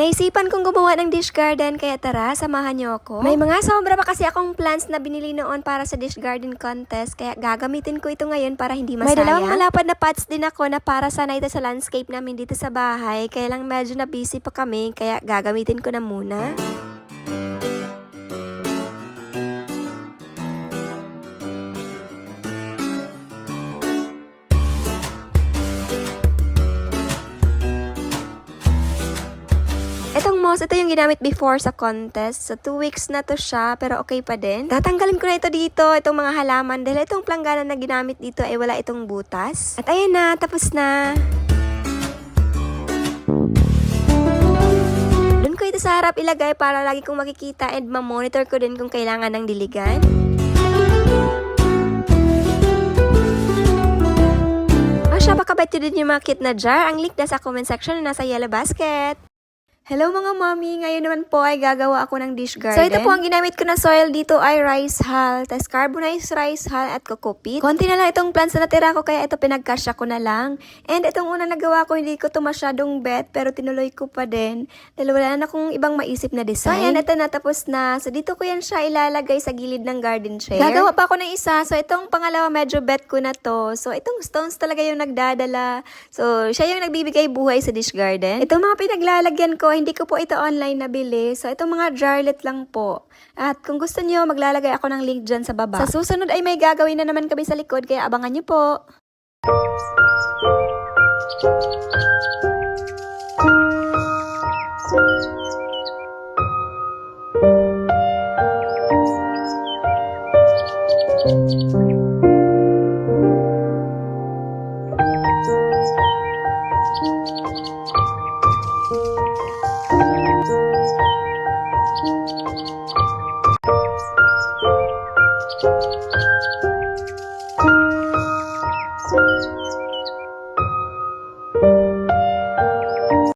Naisipan kong gumawa ng dish garden kaya tara, samahan niyo ako. May mga sobra pa kasi akong plants na binili noon para sa dish garden contest kaya gagamitin ko ito ngayon para hindi masayang. May dalawang malapad na pots din ako na para sana ito sa landscape namin dito sa bahay kaya lang medyo na busy pa kami kaya gagamitin ko na muna. Itong moss, ito yung ginamit before sa contest. So, 2 weeks na to siya, pero okay pa din. Tatanggalin ko na ito dito, itong mga halaman. Dahil itong planggana na ginamit dito ay wala itong butas. At ayan na, tapos na. Doon ko ito sa harap ilagay para lagi kong makikita and ma-monitor ko din kung kailangan ng diligan. Siya, pakabait nyo din yung mga kit na jar. Ang link na sa comment section na nasa yellow basket. Hello mga mommy! Ngayon naman po ay gagawa ako ng dish garden. So ito po ang ginamit ko na soil dito ay rice hull, tas carbonized rice hull at coco peat. Konti na lang itong plants na natira ko kaya ito pinagkasya ko na lang. And itong unang nagawa ko hindi ko ito masyadong bet pero tinuloy ko pa din. Dahil wala na akong ibang maisip na design. So ayan, ito natapos na. So dito ko yan siya ilalagay sa gilid ng garden chair. Gagawa pa ako ng isa. So itong pangalawa medyo bet ko na to. So itong stones talaga yung nagdadala. So siya yung nagbibigay buhay sa dish garden. Itong mga pinaglalagyan ko, hindi ko po ito online nabili. So, itong mga jarlet lang po. At kung gusto niyo, maglalagay ako ng link dyan sa baba. Sa susunod ay may gagawin na naman kami sa likod, kaya abangan niyo po. Thank you.